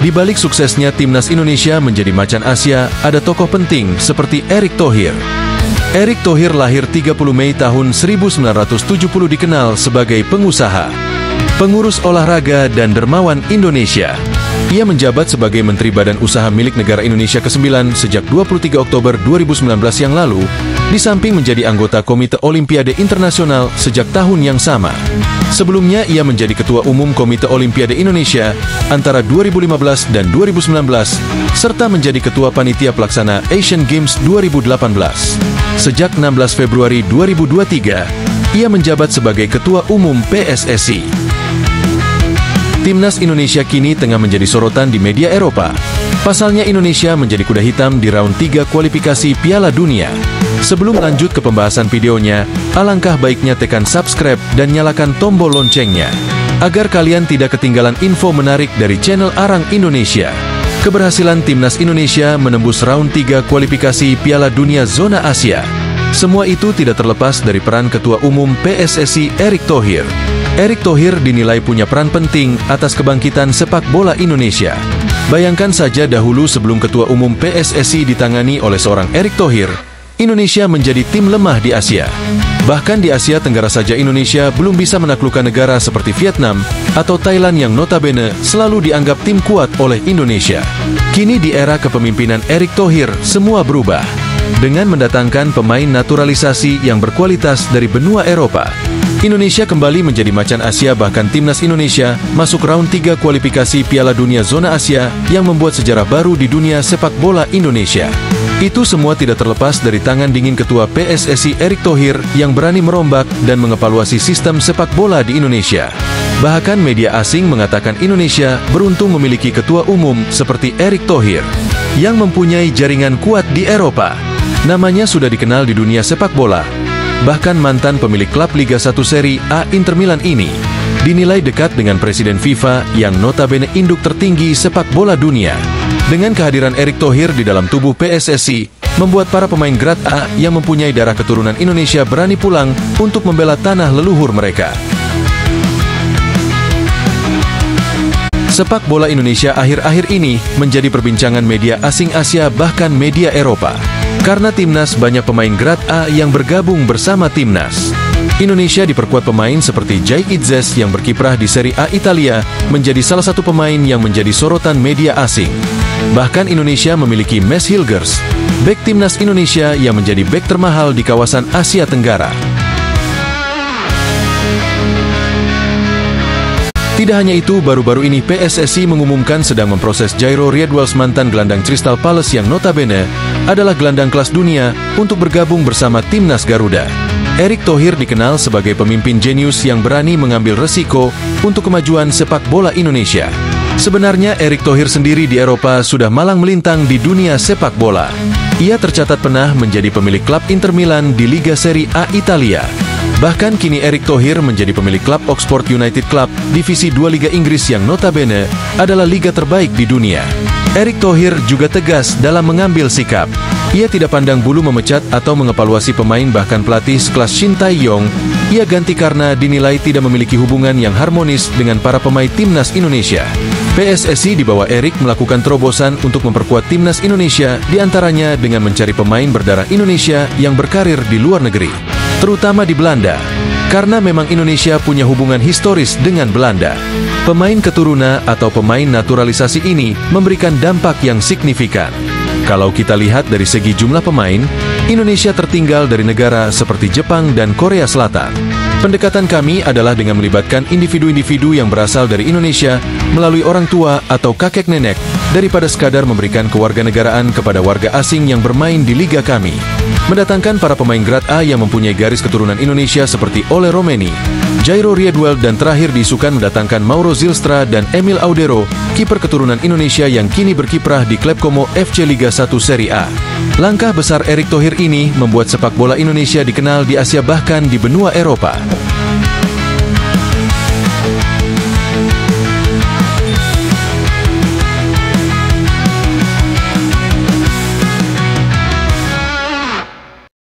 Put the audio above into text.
Di balik suksesnya Timnas Indonesia menjadi macan Asia, ada tokoh penting seperti Erick Thohir. Erick Thohir lahir 30 Mei tahun 1970, dikenal sebagai pengusaha, pengurus olahraga dan dermawan Indonesia. Ia menjabat sebagai Menteri Badan Usaha Milik Negara Indonesia ke-9 sejak 23 Oktober 2019 yang lalu, di samping menjadi anggota Komite Olimpiade Internasional sejak tahun yang sama. Sebelumnya, ia menjadi Ketua Umum Komite Olimpiade Indonesia antara 2015 dan 2019, serta menjadi Ketua Panitia Pelaksana Asian Games 2018. Sejak 16 Februari 2023, ia menjabat sebagai Ketua Umum PSSI. Timnas Indonesia kini tengah menjadi sorotan di media Eropa. Pasalnya Indonesia menjadi kuda hitam di round 3 kualifikasi Piala Dunia. Sebelum lanjut ke pembahasan videonya, alangkah baiknya tekan subscribe dan nyalakan tombol loncengnya, agar kalian tidak ketinggalan info menarik dari channel Arang Indonesia. Keberhasilan Timnas Indonesia menembus round 3 kualifikasi Piala Dunia Zona Asia. Semua itu tidak terlepas dari peran Ketua Umum PSSI Erick Thohir. Erick Thohir dinilai punya peran penting atas kebangkitan sepak bola Indonesia. Bayangkan saja dahulu sebelum Ketua Umum PSSI ditangani oleh seorang Erick Thohir, Indonesia menjadi tim lemah di Asia. Bahkan di Asia Tenggara saja Indonesia belum bisa menaklukkan negara seperti Vietnam atau Thailand yang notabene selalu dianggap tim kuat oleh Indonesia. Kini di era kepemimpinan Erick Thohir, semua berubah. Dengan mendatangkan pemain naturalisasi yang berkualitas dari benua Eropa, Indonesia kembali menjadi macan Asia. Bahkan Timnas Indonesia masuk round 3 kualifikasi Piala Dunia Zona Asia yang membuat sejarah baru di dunia sepak bola Indonesia. Itu semua tidak terlepas dari tangan dingin Ketua PSSI Erick Thohir yang berani merombak dan mengevaluasi sistem sepak bola di Indonesia. Bahkan media asing mengatakan Indonesia beruntung memiliki ketua umum seperti Erick Thohir yang mempunyai jaringan kuat di Eropa. Namanya sudah dikenal di dunia sepak bola. Bahkan mantan pemilik klub Liga 1 Serie A Inter Milan ini dinilai dekat dengan Presiden FIFA yang notabene induk tertinggi sepak bola dunia. Dengan kehadiran Erick Thohir di dalam tubuh PSSI, membuat para pemain grade A yang mempunyai darah keturunan Indonesia berani pulang untuk membela tanah leluhur mereka. Sepak bola Indonesia akhir-akhir ini menjadi perbincangan media asing Asia bahkan media Eropa. Karena Timnas banyak pemain grade A yang bergabung bersama Timnas. Indonesia diperkuat pemain seperti Jai Itzes yang berkiprah di Serie A Italia, menjadi salah satu pemain yang menjadi sorotan media asing. Bahkan Indonesia memiliki Mads Hilgers, bek Timnas Indonesia yang menjadi bek termahal di kawasan Asia Tenggara. Tidak hanya itu, baru-baru ini PSSI mengumumkan sedang memproses Jairo Riedwald, mantan gelandang Crystal Palace yang notabene adalah gelandang kelas dunia, untuk bergabung bersama Timnas Garuda. Erick Thohir dikenal sebagai pemimpin jenius yang berani mengambil resiko untuk kemajuan sepak bola Indonesia. Sebenarnya Erick Thohir sendiri di Eropa sudah malang melintang di dunia sepak bola. Ia tercatat pernah menjadi pemilik klub Inter Milan di Liga Serie A Italia. Bahkan kini Erick Thohir menjadi pemilik klub Oxford United Club, divisi 2 Liga Inggris yang notabene adalah liga terbaik di dunia. Erick Thohir juga tegas dalam mengambil sikap. Ia tidak pandang bulu memecat atau mengevaluasi pemain, bahkan pelatih sekelas Shin Tae-yong ia ganti karena dinilai tidak memiliki hubungan yang harmonis dengan para pemain Timnas Indonesia. PSSI di bawah Erick melakukan terobosan untuk memperkuat Timnas Indonesia, diantaranya dengan mencari pemain berdarah Indonesia yang berkarir di luar negeri, terutama di Belanda, karena memang Indonesia punya hubungan historis dengan Belanda. Pemain keturunan atau pemain naturalisasi ini memberikan dampak yang signifikan. Kalau kita lihat dari segi jumlah pemain, Indonesia tertinggal dari negara seperti Jepang dan Korea Selatan. Pendekatan kami adalah dengan melibatkan individu-individu yang berasal dari Indonesia melalui orang tua atau kakek nenek, daripada sekadar memberikan kewarganegaraan kepada warga asing yang bermain di liga kami. Mendatangkan para pemain grade A yang mempunyai garis keturunan Indonesia seperti Ole Romeni, Jairo Riedwald, dan terakhir diisukan mendatangkan Mauro Zylstra dan Emil Audero, kiper keturunan Indonesia yang kini berkiprah di klub Como FC Liga 1 Serie A. Langkah besar Erick Thohir ini membuat sepak bola Indonesia dikenal di Asia bahkan di benua Eropa.